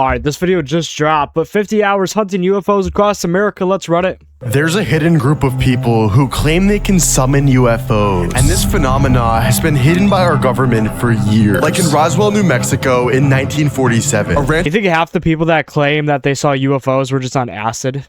Alright, this video just dropped, but 50 hours hunting UFOs across America. Let's run it. There's a hidden group of people who claim they can summon UFOs, and this phenomena has been hidden by our government for years. Like in Roswell, New Mexico in 1947, You think half the people that claim that they saw UFOs were just on acid?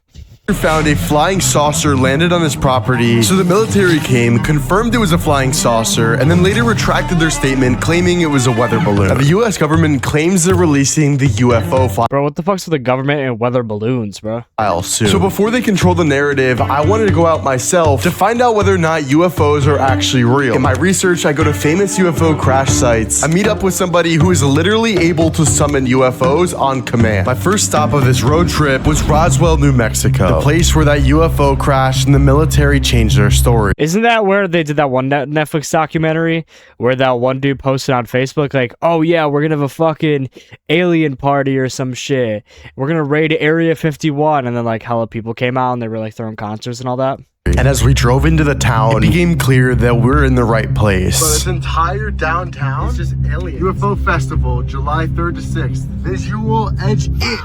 Found a flying saucer landed on his property, so the military came, confirmed it was a flying saucer, and then later retracted their statement claiming it was a weather balloon. Now, the US government claims they're releasing the UFO file. Bro, what the fuck's with the government and weather balloons, bro? Soon. So before they control the narrative, I wanted to go out myself to find out whether or not UFOs are actually real. In my research, I go to famous UFO crash sites. I meet up with somebody who is literally able to summon UFOs on command. My first stop of this road trip was Roswell, New Mexico. The place where that UFO crashed and the military changed their story. Isn't that where they did that one Netflix documentary where that one dude posted on Facebook like, oh yeah, we're gonna have a fucking alien party or some shit. We're gonna raid Area 51, and then like hella people came out and they were like throwing concerts and all that. And as we drove into the town, it became clear that we're in the right place. So this entire downtown is just aliens. UFO Festival, July 3rd to 6th. Visual Edge It.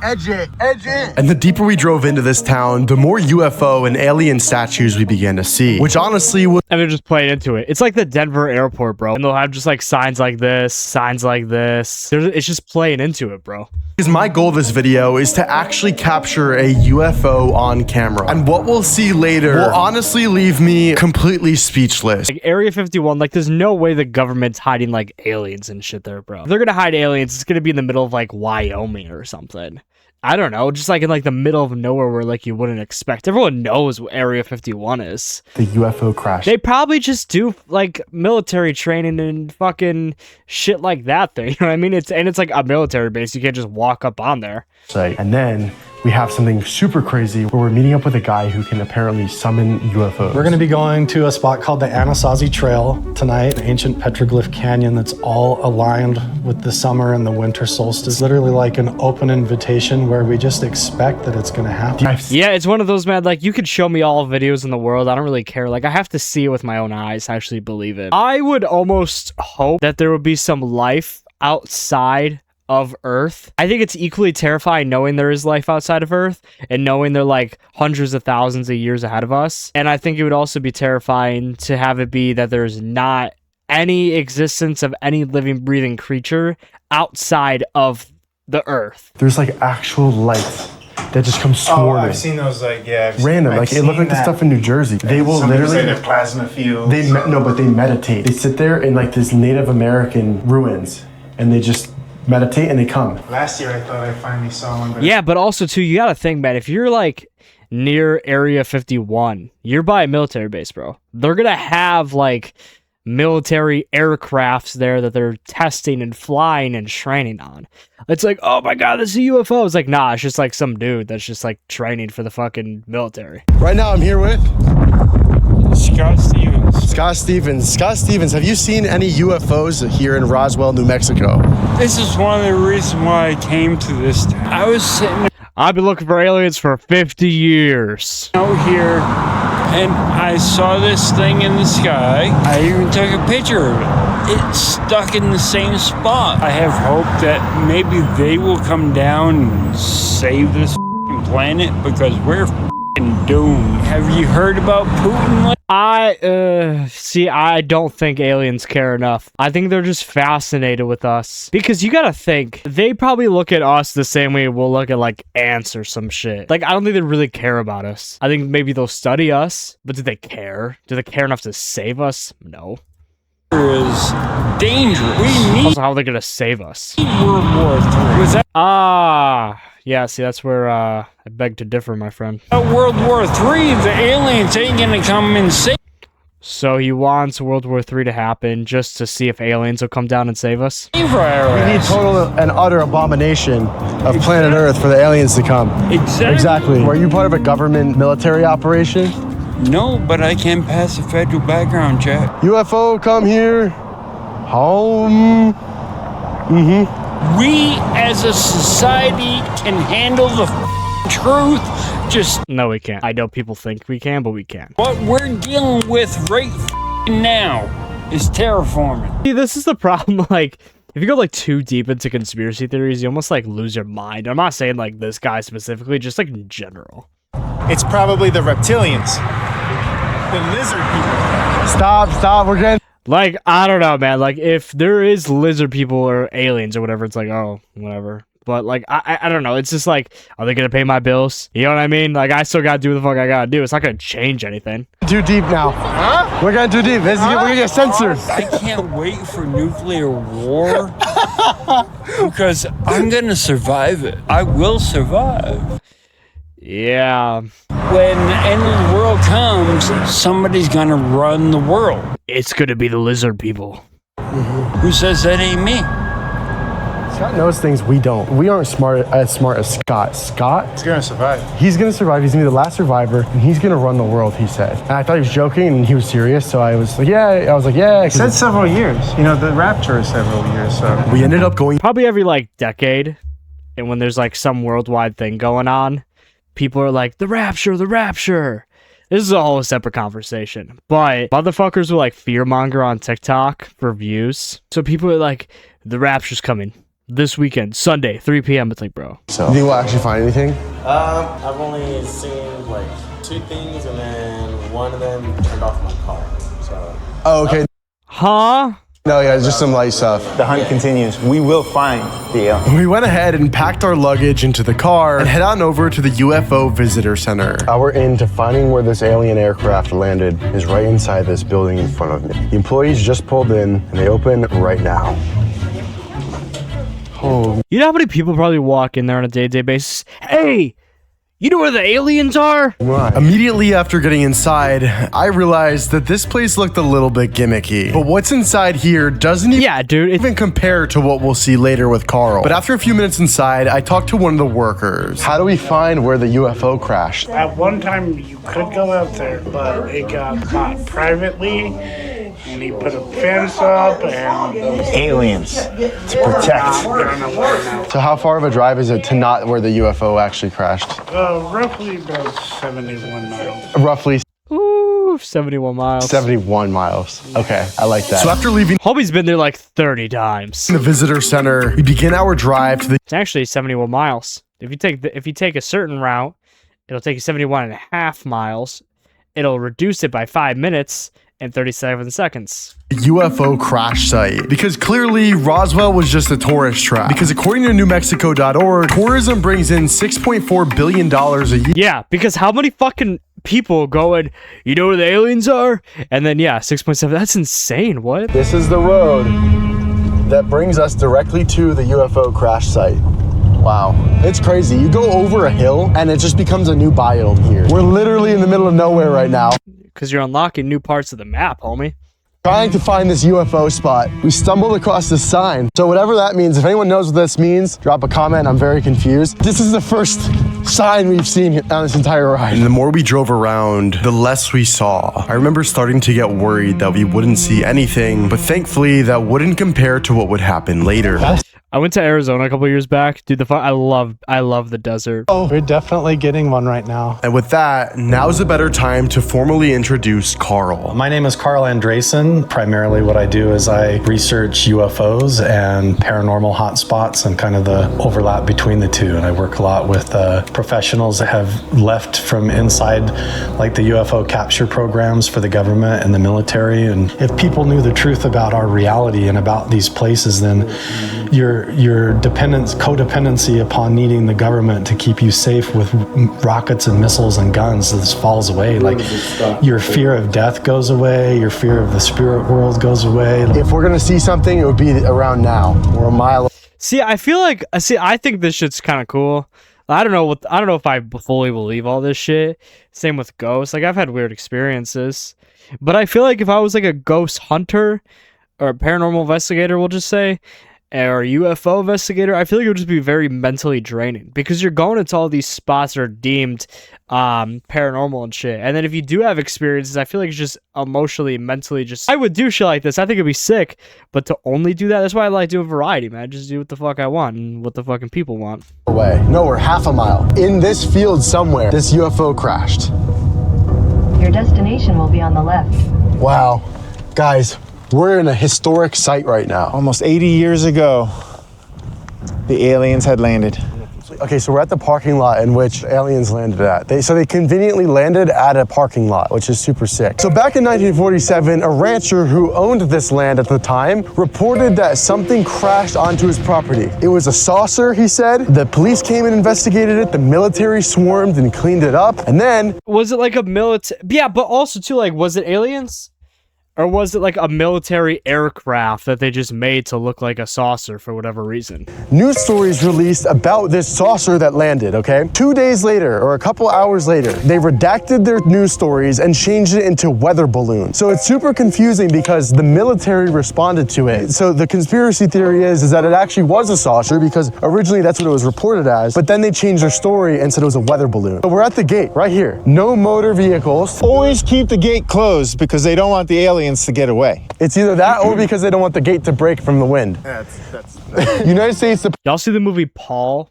Edge it. And the deeper we drove into this town, the more UFO and alien statues we began to see, which honestly was... And they're just playing into it. It's like the Denver airport, bro. And they'll have just like signs like this, signs like this. It's just playing into it, bro. Because my goal of this video is to actually capture a UFO on camera. And what we'll see later will honestly leave me completely speechless. Like Area 51, like there's no way the government's hiding like aliens and shit there, bro. If they're gonna hide aliens, it's gonna be in the middle of like Wyoming or something. I don't know, just like in like the middle of nowhere where like you wouldn't expect. Everyone knows what Area 51 is. The UFO crash. They probably just do like military training and fucking shit like that there. You know what I mean? It's like a military base. You can't just walk up on there. And then we have something super crazy where we're meeting up with a guy who can apparently summon UFOs. We're gonna be going to a spot called the Andreasen Trail tonight, an ancient petroglyph canyon that's all aligned with the summer and the winter solstice. Literally like an open invitation where we just expect that it's gonna happen. Yeah, it's one of those, man, like you could show me all videos in the world. I don't really care. Like I have to see it with my own eyes to actually believe it. I would almost hope that there would be some life outside of Earth. I think it's equally terrifying knowing there is life outside of Earth and knowing they're like hundreds of thousands of years ahead of us. And I think it would also be terrifying to have it be that there's not any existence of any living, breathing creature outside of the Earth. There's like actual lights that just come swarming. Oh, I've seen those, like, yeah. Random, like it looked like the stuff in New Jersey. They will literally say they're plasma fields. But they meditate. They sit there in like this Native American ruins and they just meditate and they come. Last year I thought I finally saw one. But yeah, but also too, you gotta think, man, if you're like near Area 51, you're by a military base, bro. They're gonna have like military aircrafts there that they're testing and flying and training on. It's like, oh my god, this is a UFO. It's like, nah, it's just like some dude that's just like training for the fucking military. Right now I'm here with Scott Stevens. Scott Stevens, have you seen any UFOs here in Roswell, New Mexico? This is one of the reasons why I came to this town. I was sitting I've been looking for aliens for 50 years. out here and I saw this thing in the sky. I even took a picture of it. It's stuck in the same spot. I have hope that maybe they will come down and save this planet because we're doomed. Have you heard about Putin? I don't think aliens care enough. I think they're just fascinated with us. Because you gotta think, they probably look at us the same way we'll look at like ants or some shit. Like, I don't think they really care about us. I think maybe they'll study us, but do they care? Do they care enough to save us? No. Is dangerous. We need Also, how are they gonna save us? World War III. Was that Yeah, see, that's where I beg to differ, my friend. World War III? The aliens ain't gonna come and save. So he wants World War III to happen just to see if aliens will come down and save us? We need total and utter abomination of planet Earth for the aliens to come. Exactly. Were you part of a government military operation? No, but I can pass a federal background check. UFO, come here. Home. We as a society can handle the truth. Just No, we can't. I know people think we can, but we can't. what we're dealing with right now is terraforming. See, this is the problem. Like, If you go like too deep into conspiracy theories, you almost like lose your mind. I'm not saying like this guy specifically, just like in general. It's probably the reptilians. The lizard people. Stop, we're getting... Like, I don't know, man. Like, if there is lizard people or aliens or whatever, it's like, oh, whatever. But, like, I don't know. It's just like, are they going to pay my bills? You know what I mean? Like, I still got to do what the fuck I got to do. It's not going to change anything. Too deep now. Huh? We're going too deep. We're going to get censored. I can't wait for nuclear war because I'm going to survive it. I will survive. Yeah. When the end of the world comes, somebody's going to run the world. It's going to be the lizard people. Who says that ain't me? Scott knows things we don't. We aren't as smart as Scott. Scott? He's gonna survive. He's gonna survive. He's gonna be the last survivor, and he's gonna run the world, he said. And I thought he was joking, and he was serious, so I was like, yeah. He said several years. You know, the rapture is several years, so. We ended up going... Probably every, like, decade, and when there's, like, some worldwide thing going on, people are like, the rapture. This is a whole separate conversation. But motherfuckers will, like, fearmonger on TikTok for views. So people are like, the rapture's coming this weekend, Sunday, 3 p.m. It's like, bro. So, do you actually find anything? I've only seen like 2 things, and then one of them turned off my car. So. Oh, okay. Huh? No, yeah, it's just some light stuff. The hunt continues. We will find the alien. We went ahead and packed our luggage into the car and head on over to the UFO Visitor Center. Our end to finding where this alien aircraft landed is right inside this building in front of me. The employees just pulled in and they open right now. Oh. You know how many people probably walk in there on a day-to-day basis? Hey, you know where the aliens are? Right. Immediately after getting inside, I realized that this place looked a little bit gimmicky. But what's inside here doesn't even compare to what we'll see later with Carl. But after a few minutes inside, I talked to one of the workers. How do we find where the UFO crashed? At one time, you could go out there, but it got bought privately, and he put a fence up and Aliens to protect. So how far of a drive is it to not where the UFO actually crashed? Roughly about 71 miles. Roughly. Ooh, 71 miles. 71 miles. Okay, I like that. So after leaving Homie's been there like 30 times. the visitor center, we begin our drive to the... It's actually 71 miles. If you take a certain route, it'll take you 71 and a half miles. It'll reduce it by 5 minutes and 37 seconds. UFO crash site. Because clearly Roswell was just a tourist trap. Because according to NewMexico.org, tourism brings in $6.4 billion a year. Yeah, because how many fucking people go and, you know where the aliens are? And then, yeah, 6.7. That's insane. What? This is the road that brings us directly to the UFO crash site. Wow, it's crazy. You go over a hill and it just becomes a new biome here. We're literally in the middle of nowhere right now. Because you're unlocking new parts of the map, homie. Trying to find this UFO spot. We stumbled across this sign. So whatever that means, if anyone knows what this means, drop a comment. I'm very confused. This is the first sign we've seen on this entire ride. And the more we drove around, the less we saw. I remember starting to get worried that we wouldn't see anything, but thankfully that wouldn't compare to what would happen later. I went to Arizona a couple years back. Dude, I love the desert. Oh, we're definitely getting one right now. And with that, now's a better time to formally introduce Carl. My name is Carl Andreasen. Primarily what I do is I research UFOs and paranormal hotspots and kind of the overlap between the two. And I work a lot with professionals that have left from inside like the UFO capture programs for the government and the military. And if people knew the truth about our reality and about these places, then your codependency upon needing the government to keep you safe with rockets and missiles and guns just falls away. Like your fear of death goes away, your fear of the spirit world goes away. If we're gonna see something, it would be around now. We're a mile. See, I think this shit's kind of cool. I don't know if I fully believe all this shit. Same with ghosts. Like, I've had weird experiences, but I feel like if I was like a ghost hunter or a paranormal investigator, we'll just say, or a UFO investigator, I feel like it would just be very mentally draining because you're going into all these spots that are deemed paranormal and shit. And then if you do have experiences, I feel like it's just emotionally, mentally just... I would do shit like this. I think it'd be sick, but to only do that, that's why I like doing variety, man. Just do what the fuck I want and what the fucking people want. Away. No, we're half a mile. In this field somewhere, this UFO crashed. Your destination will be on the left. Wow. Guys, We're in a historic site right now. Almost 80 years ago, the aliens had landed. Okay, so we're at the parking lot in which aliens landed at. So they conveniently landed at a parking lot, which is super sick. So back in 1947, a rancher who owned this land at the time reported that something crashed onto his property. It was a saucer, he said. The police came and investigated it. The military swarmed and cleaned it up. And then... Was it like a military... Yeah, but also too, like, was it aliens? Or was it like a military aircraft that they just made to look like a saucer for whatever reason? News stories released about this saucer that landed, okay? 2 days later, or a couple hours later, they redacted their news stories and changed it into weather balloon. So it's super confusing because the military responded to it. So the conspiracy theory is that it actually was a saucer because originally that's what it was reported as, but then they changed their story and said it was a weather balloon. So we're at the gate, right here. No motor vehicles. Always keep the gate closed because they don't want the aliens to get away. It's either that or because they don't want the gate to break from the wind. That's United States. Y'all see the movie Paul?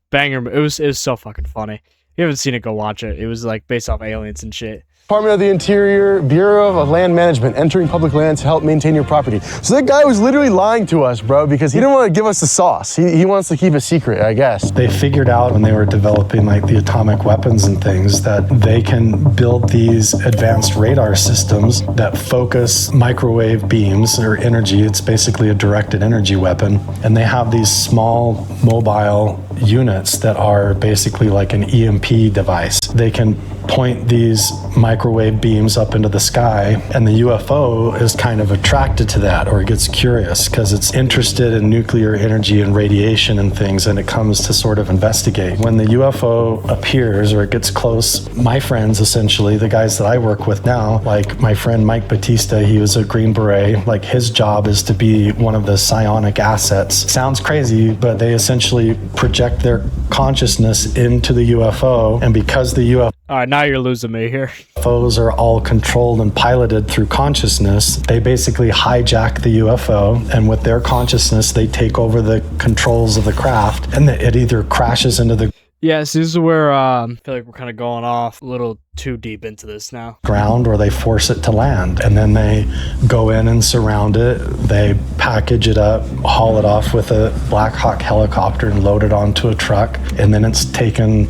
Banger. It was so fucking funny. If you haven't seen it, go watch it. It was like based off aliens and shit. Department of the Interior, Bureau of Land Management, entering public land to help maintain your property. So that guy was literally lying to us, bro, because he didn't want to give us the sauce. He wants to keep a secret, I guess. They figured out when they were developing like the atomic weapons and things that they can build these advanced radar systems that focus microwave beams or energy. It's basically a directed energy weapon. And they have these small mobile units that are basically like an EMP device. They can point these microwave beams up into the sky, and the UFO is kind of attracted to that, or it gets curious because it's interested in nuclear energy and radiation and things, and it comes to sort of investigate. When the UFO appears or it gets close, my friends, essentially the guys that I work with now, like my friend Mike Batista, he was a Green Beret, like his job is to be one of the psionic assets. Sounds crazy, but they essentially project their consciousness into the UFO, and because the UFO All right, now you're losing me here. UFOs are all controlled and piloted through consciousness. They basically hijack the UFO, and with their consciousness, they take over the controls of the craft, and it either crashes into the Yes, this is where I feel like we're kind of going off a little too deep into this now. ground, or they force it to land, and then they go in and surround it. They package it up, haul it off with a Black Hawk helicopter and load it onto a truck, and then it's taken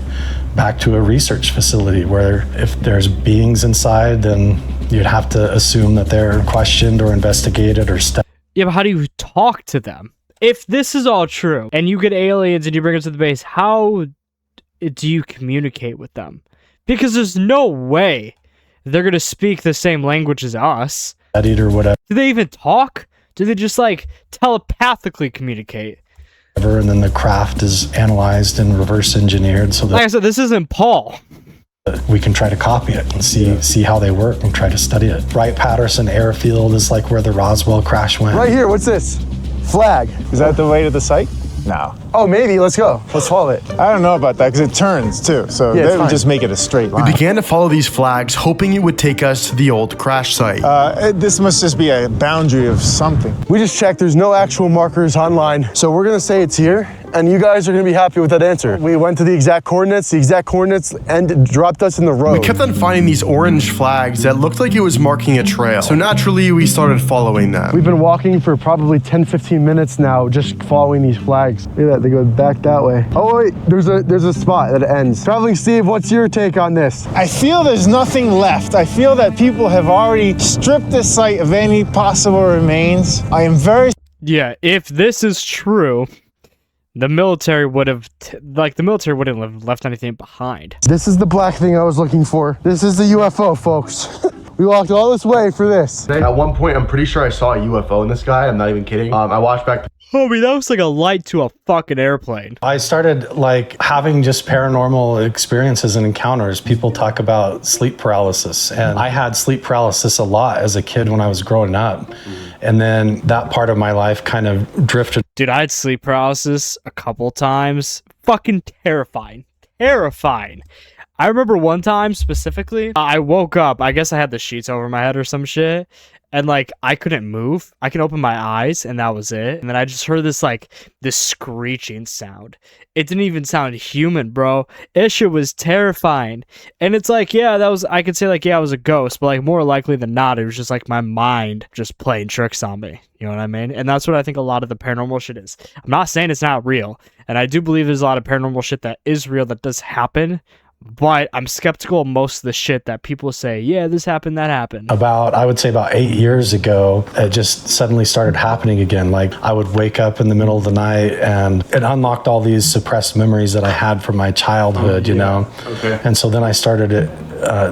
back to a research facility where if there's beings inside, then you'd have to assume that they're questioned or investigated or studied. Yeah, but how do you talk to them? If this is all true, and you get aliens and you bring them to the base, how do you communicate with them? Because there's no way they're going to speak the same language as us. Or whatever, Do they even talk? Do they just, like, telepathically communicate? and then the craft is analyzed and reverse engineered so Like I that said, this isn't Paul. we can try to copy it and see how they work and try to study it. Wright-Patterson Airfield is like where the Roswell crash went. Right here, what's this? Flag. Is that the way to the site? No. Oh, maybe. Let's go. Let's follow it. I don't know about that because it turns too. So Yeah, it's they would fine. just make it a straight line. We began to follow these flags, hoping it would take us to the old crash site. This must just be a boundary of something. We just checked, there's no actual markers online. So we're gonna say it's here, and you guys are gonna be happy with that answer. We went to the exact coordinates and dropped us in the road. We kept on finding these orange flags that looked like it was marking a trail. So naturally, we started following them. We've been walking for probably 10, 15 minutes now, just following these flags. Look at that, they go back that way. Oh wait, there's a spot that ends. Traveling Steve, what's your take on this? I feel there's nothing left. I feel that people have already stripped this site of any possible remains. I am very Yeah, if this is true, the military would have, the military wouldn't have left anything behind. This is the black thing I was looking for. This is the UFO, folks. We walked all this way for this. At one point, I'm pretty sure I saw a UFO in the sky. I'm not even kidding. I watched back. Homie, that was like a light to a fucking airplane. I started like having just paranormal experiences and encounters. People talk about sleep paralysis, and I had sleep paralysis a lot as a kid when I was growing up. And then that part of my life kind of drifted. Dude, I had sleep paralysis a couple times. Fucking terrifying. Terrifying. I remember one time specifically, I woke up, I guess I had the sheets over my head or some shit, and like I couldn't move. I can open my eyes and that was it. And then I just heard this screeching sound. It didn't even sound human, bro. It shit was terrifying. And it's like, yeah, I could say like, yeah, it was a ghost, but like more likely than not, it was just like my mind just playing tricks on me. You know what I mean? And that's what I think a lot of the paranormal shit is. I'm not saying it's not real. And I do believe there's a lot of paranormal shit that is real that does happen. But I'm skeptical of most of the shit that people say, yeah, this happened, that happened. I would say about 8 years ago, it just suddenly started happening again. Like I would wake up in the middle of the night and it unlocked all these suppressed memories that I had from my childhood, you know? Okay. And so then I started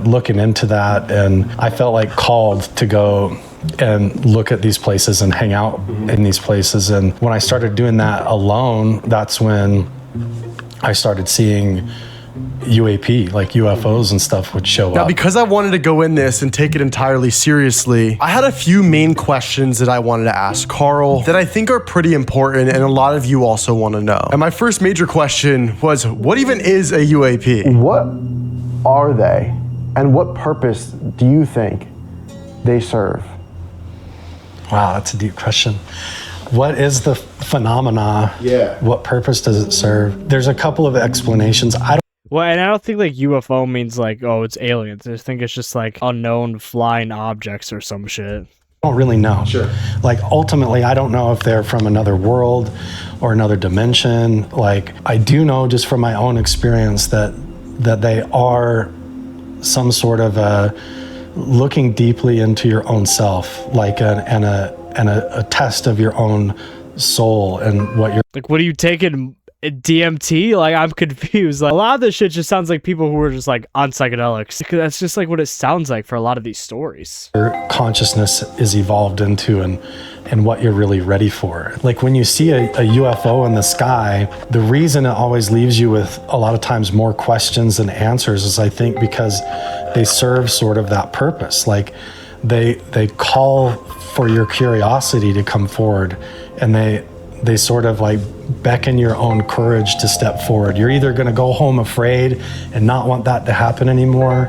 looking into that, and I felt like called to go and look at these places and hang out in these places. And when I started doing that alone, that's when I started seeing UAP, like UFOs and stuff would show up. Now, because I wanted to go in this and take it entirely seriously, I had a few main questions that I wanted to ask Carl that I think are pretty important and a lot of you also want to know. And my first major question was, what even is a UAP? What are they, and what purpose do you think they serve? Wow, that's a deep question. What is the phenomena? Yeah. What purpose does it serve? There's a couple of explanations. Well, and I don't think like UFO means like, oh, it's aliens. I think it's just like unknown flying objects or some shit. I don't really know. Sure. Like ultimately, I don't know if they're from another world or another dimension. Like I do know just from my own experience that they are some sort of looking deeply into your own self, like a test of your own soul and what you're like. What are you taking? DMT? Like, I'm confused. Like, a lot of this shit just sounds like people who are just like on psychedelics. That's just like what it sounds like for a lot of these stories. Your consciousness is evolved into and what you're really ready for. Like when you see a UFO in the sky, the reason it always leaves you with a lot of times more questions than answers is I think because they serve sort of that purpose. Like they call for your curiosity to come forward, and they sort of like beckon your own courage to step forward. You're either going to go home afraid and not want that to happen anymore,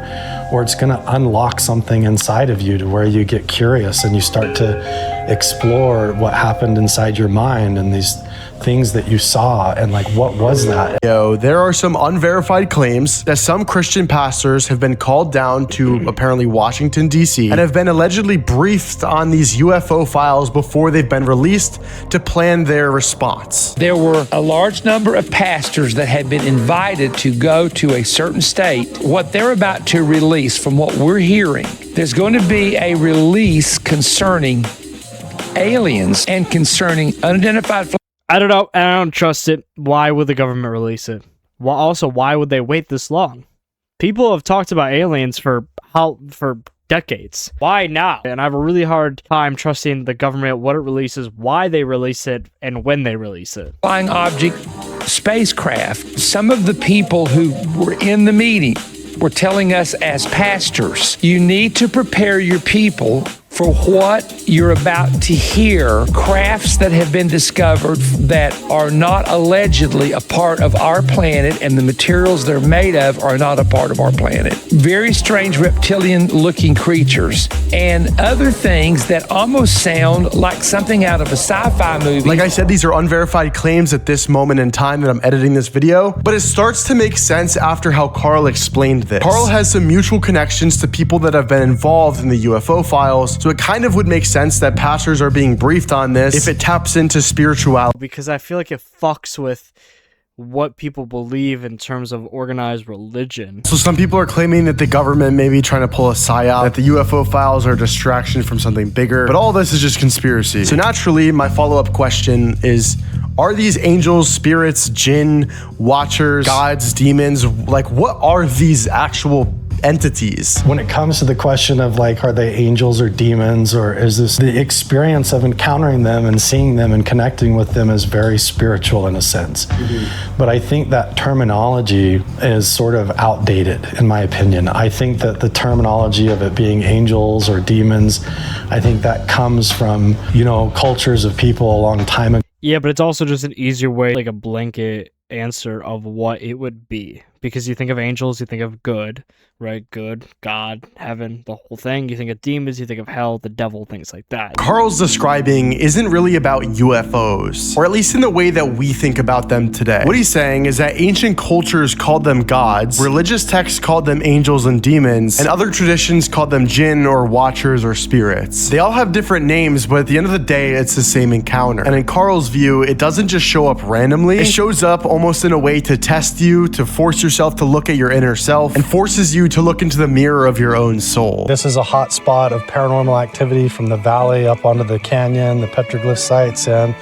or it's going to unlock something inside of you to where you get curious and you start to explore what happened inside your mind and these things that you saw and like, what was that? There are some unverified claims that some Christian pastors have been called down to apparently Washington, D.C. and have been allegedly briefed on these UFO files before they've been released to plan their response. There were a large number of pastors that had been invited to go to a certain state. What they're about to release, from what we're hearing, there's going to be a release concerning aliens and concerning unidentified. I don't know. I don't trust it. Why would the government release it? Well, also, why would they wait this long? People have talked about aliens for decades. Why now? And I have a really hard time trusting the government, what it releases, why they release it, and when they release it. Flying object spacecraft. Some of the people who were in the meeting were telling us as pastors, you need to prepare your people for what you're about to hear. Crafts that have been discovered that are not allegedly a part of our planet, and the materials they're made of are not a part of our planet. Very strange reptilian-looking creatures and other things that almost sound like something out of a sci-fi movie. Like I said, these are unverified claims at this moment in time that I'm editing this video, but it starts to make sense after how Carl explained this. Carl has some mutual connections to people that have been involved in the UFO files, so it kind of would make sense that pastors are being briefed on this if it taps into spirituality. Because I feel like it fucks with what people believe in terms of organized religion. So some people are claiming that the government may be trying to pull a psyop, that the UFO files are a distraction from something bigger, but all this is just conspiracy. So naturally, my follow-up question is, are these angels, spirits, jinn, watchers, gods, demons, like what are these actual entities? When it comes to the question of like, are they angels or demons, or is this the experience of encountering them and seeing them and connecting with them is very spiritual in a sense. But I think that terminology is sort of outdated in my opinion. I think that the terminology of it being angels or demons, I think that comes from, cultures of people a long time ago. Yeah, but it's also just an easier way, like a blanket answer of what it would be. because you think of angels, you think of good, right? Good, God, heaven, the whole thing. You think of demons, you think of hell, the devil, things like that. Carl's describing isn't really about UFOs, or at least in the way that we think about them today. What he's saying is that ancient cultures called them gods, religious texts called them angels and demons, and other traditions called them jinn or watchers or spirits. They all have different names, but at the end of the day, it's the same encounter. And in Carl's view, it doesn't just show up randomly. It shows up almost in a way to test you, to force yourself to look at your inner self, and forces you to look into the mirror of your own soul. This is a hot spot of paranormal activity from the valley up onto the canyon, the petroglyph sites, and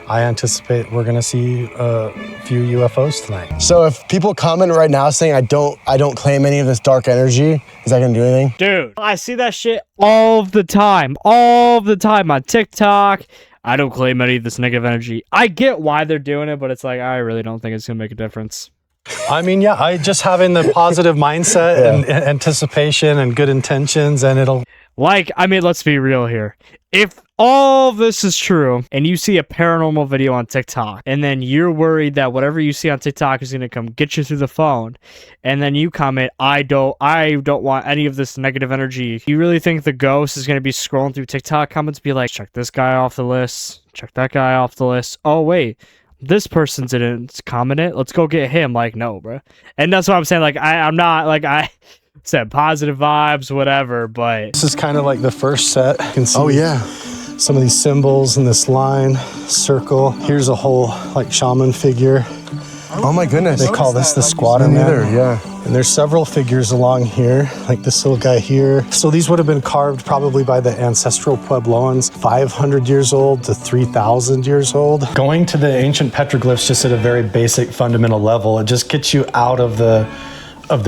I anticipate we're going to see a few UFOs tonight. So if people comment right now saying I don't claim any of this dark energy, is that going to do anything? Dude, I see that shit all the time on TikTok. I don't claim any of this negative energy. I get why they're doing it, but it's like, I really don't think it's going to make a difference. I mean, yeah, I just having the positive mindset and anticipation and good intentions, and it'll... Like, I mean, let's be real here. If all this is true, and you see a paranormal video on TikTok, and then you're worried that whatever you see on TikTok is going to come get you through the phone, and then you comment, I don't want any of this negative energy, you really think the ghost is going to be scrolling through TikTok comments, be like, check this guy off the list, check that guy off the list, oh wait, this person didn't comment it, let's go get him. Like, no, bro. And that's what I'm saying, like, I'm not, like, I said positive vibes, whatever, but... This is kind of like the first set. You can see some of these symbols in this line, circle. Here's a whole, like, shaman figure. Oh my goodness. They call this the squatter man. Yeah. And there's several figures along here, like this little guy here. So these would have been carved probably by the ancestral Puebloans, 500 years old to 3,000 years old. Going to the ancient petroglyphs just at a very basic fundamental level, it just gets you out of the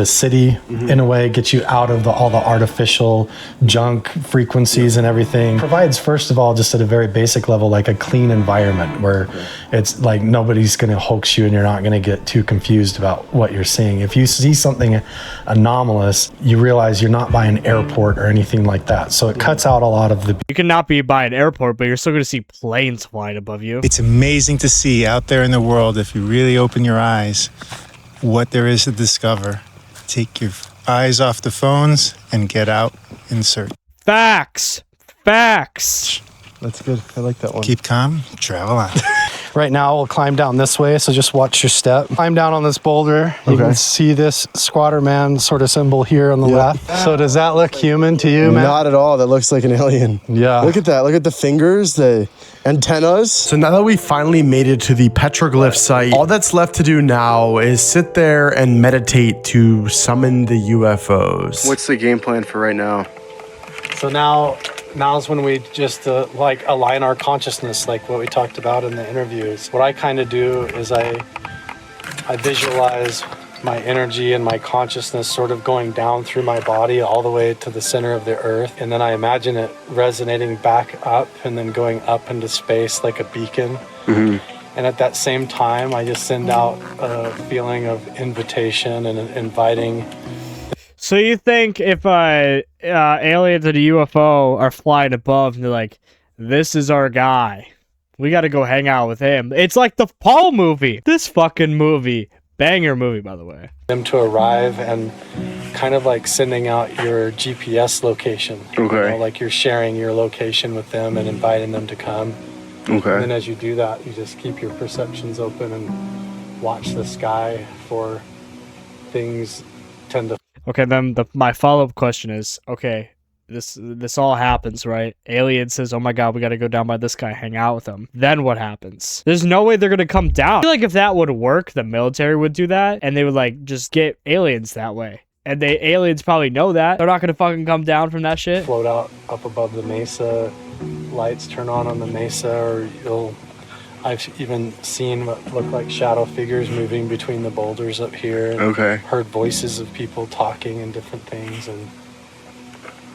city in a way, gets you out of all the artificial junk frequencies and everything. Provides, first of all, just at a very basic level, like a clean environment where it's like nobody's going to hoax you and you're not going to get too confused about what you're seeing. If you see something anomalous, you realize you're not by an airport or anything like that. So it cuts out a lot of the... You cannot be by an airport, but you're still going to see planes flying above you. It's amazing to see out there in the world, if you really open your eyes, what there is to discover. Take your eyes off the phones and get out in search. Facts. That's good. I like that one. Keep calm, travel on. Right now, we'll climb down this way, so just watch your step. Climb down on this boulder. You can see this squatter man sort of symbol here on the left. So does that look human to you, man? Not at all. That looks like an alien. Yeah. Look at that. Look at the fingers, the antennas. So now that we finally made it to the petroglyph site, all that's left to do now is sit there and meditate to summon the UFOs. What's the game plan for right now? So now's when we just like align our consciousness, like what we talked about in the interviews. What I kind of do is I visualize my energy and my consciousness sort of going down through my body all the way to the center of the earth. And then I imagine it resonating back up and then going up into space like a beacon. And at that same time, I just send out a feeling of invitation and inviting. So you think if aliens and a UFO are flying above and they're like, this is our guy, we got to go hang out with him. It's like the Paul movie. This fucking movie. Banger movie, by the way. Them to arrive and kind of like sending out your GPS location. Okay. You know, like you're sharing your location with them and inviting them to come. Okay. And then as you do that, you just keep your perceptions open and watch the sky for things tend to... Okay, then my follow-up question is, okay, this all happens, right? Alien says, oh my god, we gotta go down by this guy, hang out with him. Then what happens? There's no way they're gonna come down. I feel like if that would work, the military would do that, and they would like just get aliens that way. And the aliens probably know that. They're not gonna fucking come down from that shit. Float out up above the mesa, lights turn on the mesa, or I've even seen what look like shadow figures moving between the boulders up here. And heard voices of people talking and different things, and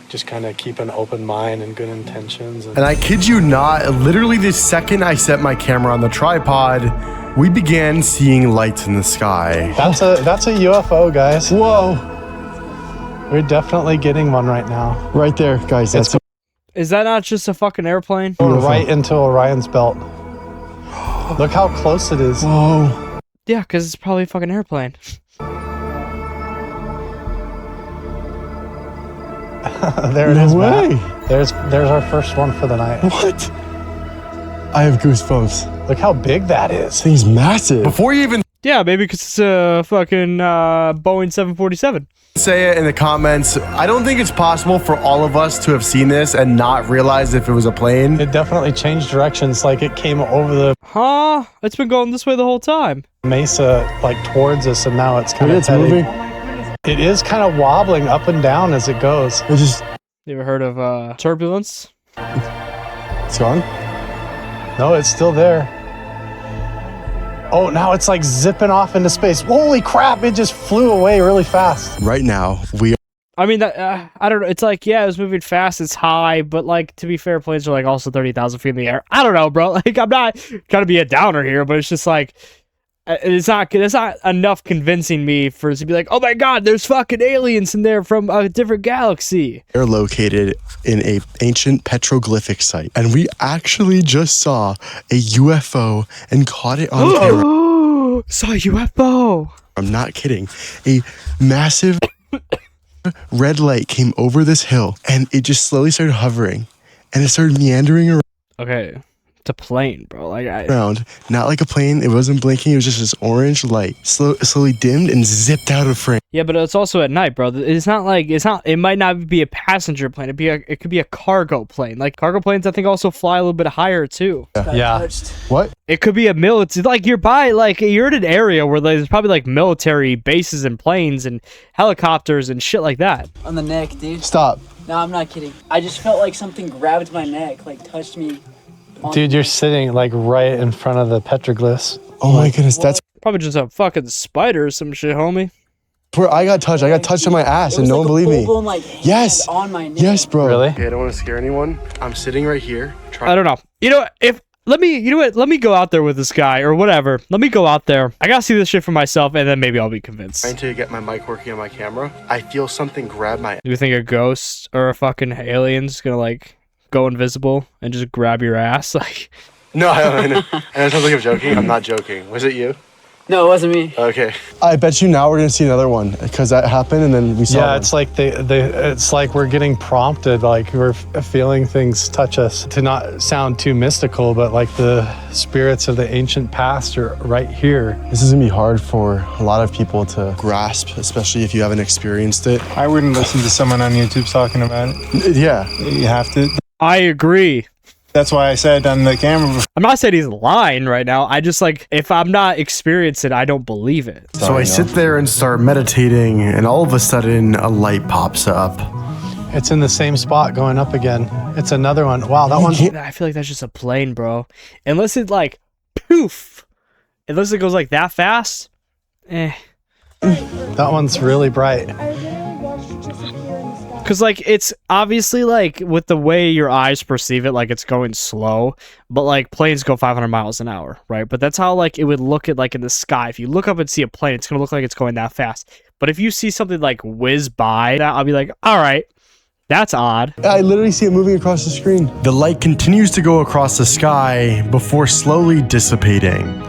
just kind of keep an open mind and good intentions. And I kid you not, literally the second I set my camera on the tripod, we began seeing lights in the sky. That's a UFO, guys. Whoa. We're definitely getting one right now. Right there, guys. Is that not just a fucking airplane? Right into Orion's belt. Look how close it is. Whoa. Yeah, because it's probably a fucking airplane. There it No is, way. Matt. There's our first one for the night. What? I have goosebumps. Look how big that is. This thing's massive. Before you even Yeah, maybe because it's a fucking Boeing 747. say it in the comments, I don't think it's possible for all of us to have seen this and not realize if it was a plane. It definitely changed directions, like it came over the Huh? It's been going this way the whole time. mesa, like towards us, and now it's kind of It's moving. It is kind of wobbling up and down as it goes. It just, You ever heard of turbulence? it's gone. No, it's still there. Oh, now it's like zipping off into space. Holy crap, it just flew away really fast. Right now, we I mean, that I don't know. It's like, yeah, it was moving fast. It's high, but like, to be fair, planes are like also 30,000 feet in the air. I don't know, bro. Like, I'm not trying to be a downer here, but it's just like, it's not enough convincing me for it to be like, oh my God, there's fucking aliens in there from a different galaxy. are located in a ancient petroglyphic site, and we actually just saw a UFO and caught it on camera. Oh, saw a UFO. I'm not kidding. A massive red light came over this hill, and it just slowly started hovering, and it started meandering Okay, it's a plane, bro. Like, around. Not like a plane. It wasn't blinking. It was just this orange light. Slowly dimmed and zipped out of frame. yeah, but it's also at night, bro. It might not be a passenger plane. It could be a cargo plane. Like, cargo planes, I think, also fly a little bit higher too. Yeah. What? It could be a military, like you're in an area where there's probably like military bases and planes and helicopters and shit like that. On the neck, dude. Stop. No, I'm not kidding. I just felt like something grabbed my neck, like touched me. Dude, you're sitting like right in front of the petroglyphs. Oh my goodness, that's Probably just a fucking spider or some shit, homie. where I got touched. I got touched on my ass, and no one believed me. Like, Yes. on my neck. Yes, bro. Really? Okay, I don't want to scare anyone. I'm sitting right here. I don't know. Let me go out there with this guy or whatever. Let me go out there. I gotta see this shit for myself, and then maybe I'll be convinced. Trying to get my mic working on my camera. I feel something grab my. Do you think a ghost or a fucking alien's gonna like go invisible and just grab your ass? Like, No, I know. And it sounds like I'm joking. I'm not joking. Was it you? No, it wasn't me. Okay. I bet you now we're gonna see another one because that happened, and then we saw. Yeah, one. it's like it's like we're getting prompted, like we're feeling things touch us. To not sound too mystical, but like the spirits of the ancient past are right here. This is gonna be hard for a lot of people to grasp, especially if you haven't experienced it. I wouldn't listen to someone on YouTube talking about it. Yeah. You have to. I agree. That's why I said on the camera before. I'm not saying he's lying right now. I just like, if I'm not experiencing it, I don't believe it. So I sit there and start meditating, and all of a sudden, a light pops up. It's in the same spot going up again. It's another one. Wow, that one's I feel like that's just a plane, bro. Unless it like, poof. Unless it goes like that fast. that one's really bright. Because, like, it's obviously, like, with the way your eyes perceive it, like, it's going slow. But, like, planes go 500 miles an hour, right? But that's how, like, it would look at, like, in the sky. If you look up and see a plane, it's going to look like it's going that fast. But if you see something, like, whiz by, that I'll be like, all right, that's odd. I literally see it moving across the screen. The light continues to go across the sky before slowly dissipating.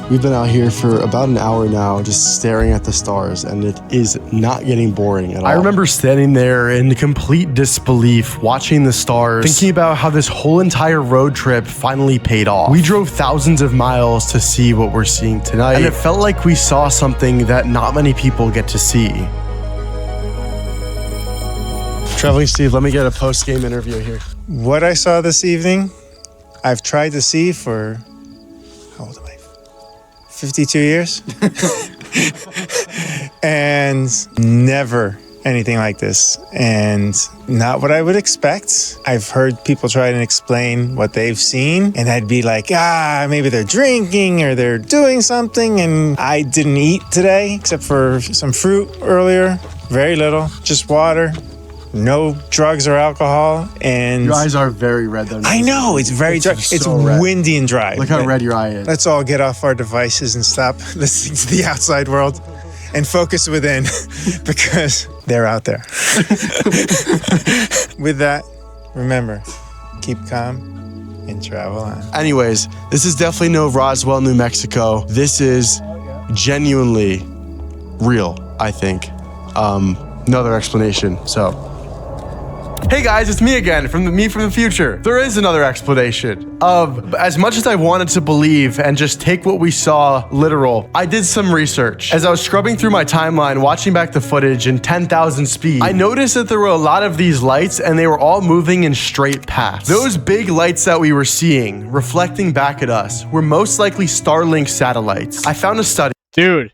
We've been out here for about an hour now, just staring at the stars, and it is not getting boring at all. I remember standing there in complete disbelief, watching the stars, thinking about how this whole entire road trip finally paid off. We drove thousands of miles to see what we're seeing tonight, and it felt like we saw something that not many people get to see. Traveling Steve, let me get a post-game interview here. What I saw this evening, I've tried to see for, how old am I? 52 years. And never anything like this. And not what I would expect. I've heard people try to explain what they've seen, and I'd be like, maybe they're drinking or they're doing something. And I didn't eat today except for some fruit earlier. Very little, just water. No drugs or alcohol, and Your eyes are very red though. I know, it's very dry. It's red. windy and dry. Look how red your eye is. Let's all get off our devices and stop listening to the outside world and focus within because they're out there. With that, remember, keep calm and travel on. Anyways, this is definitely no Roswell, New Mexico. This is genuinely real, I think. No other explanation. So Hey guys, it's me again, from the future. There is another explanation of, as much as I wanted to believe and just take what we saw literal, I did some research. As I was scrubbing through my timeline, watching back the footage in 10,000 speed, I noticed that there were a lot of these lights and they were all moving in straight paths. Those big lights that we were seeing, reflecting back at us, were most likely Starlink satellites. I found a study. Dude.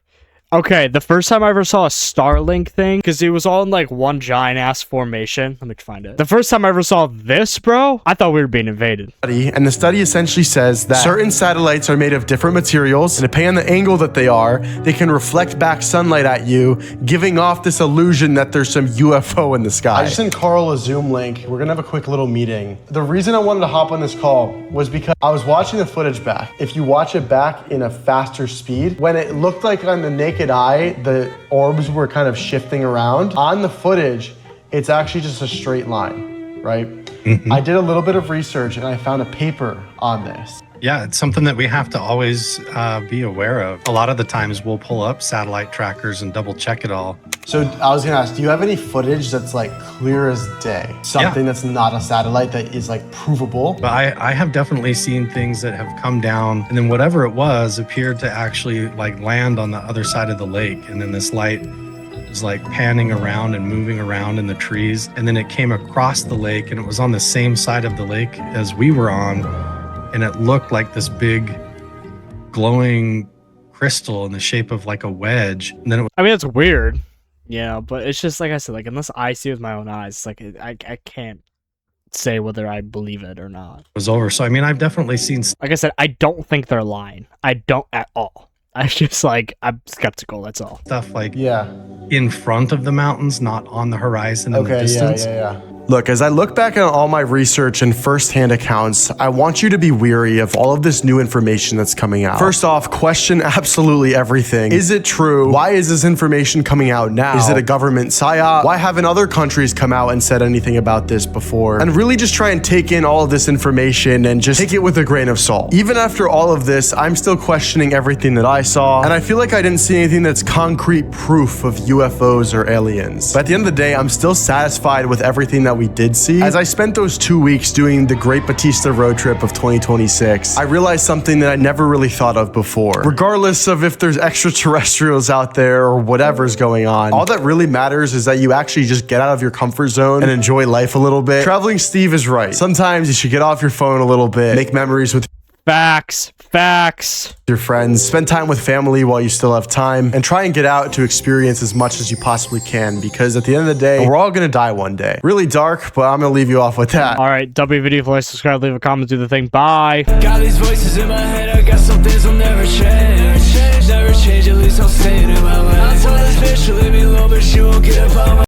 Okay, the first time I ever saw a Starlink thing, because it was all in like one giant ass formation. Let me find it. The first time I ever saw this, bro, I thought we were being invaded. And the study essentially says that certain satellites are made of different materials, and depending on the angle that they can reflect back sunlight at you, giving off this illusion that there's some UFO in the sky. I just sent Carl a Zoom link. We're gonna have a quick little meeting. The reason I wanted to hop on this call was because I was watching the footage back. If you watch it back in a faster speed, when it looked like on the naked eye, the orbs were kind of shifting around. On the footage, it's actually just a straight line, right? I did a little bit of research and I found a paper on this. Yeah, it's something that we have to always be aware of. A lot of the times we'll pull up satellite trackers and double check it all. So I was gonna ask, do you have any footage that's like clear as day? Something that's not a satellite that is like provable? But I have definitely seen things that have come down and then whatever it was appeared to actually like land on the other side of the lake. And then this light was like panning around and moving around in the trees. And then it came across the lake and it was on the same side of the lake as we were on. And it looked like this big glowing crystal in the shape of like a wedge. And then I mean, it's weird. Yeah, but it's just like I said, like unless I see it with my own eyes, it's like I can't say whether I believe it or not. It was over. So I mean, I've definitely seen. Like I said, I don't think they're lying. I don't at all. I just like I'm skeptical. That's all. Stuff like in front of the mountains, not on the horizon in the distance. Look, as I look back at all my research and firsthand accounts, I want you to be weary of all of this new information that's coming out. First off, question absolutely everything. Is it true? Why is this information coming out now? Is it a government psyop? Why haven't other countries come out and said anything about this before? And really just try and take in all of this information and just take it with a grain of salt. Even after all of this, I'm still questioning everything that I saw, and I feel like I didn't see anything that's concrete proof of UFOs or aliens. But at the end of the day, I'm still satisfied with everything that we did see. As I spent those 2 weeks doing the Great Batista road trip of 2026, I realized something that I never really thought of before. Regardless of if there's extraterrestrials out there or whatever's going on, all that really matters is that you actually just get out of your comfort zone and enjoy life a little bit. Traveling Steve is right. Sometimes you should get off your phone a little bit, make memories with Facts. Your friends, spend time with family while you still have time, and try and get out to experience as much as you possibly can, because at the end of the day, we're all gonna die one day. Really dark, but I'm gonna leave you off with that. All right, W video, like, subscribe, leave a comment, do the thing. Bye. Got these voices in my head, I got some things will never change. Never change, at least I'll stay in my lane. I'll tell this bitch to leave me alone, but she won't get up on my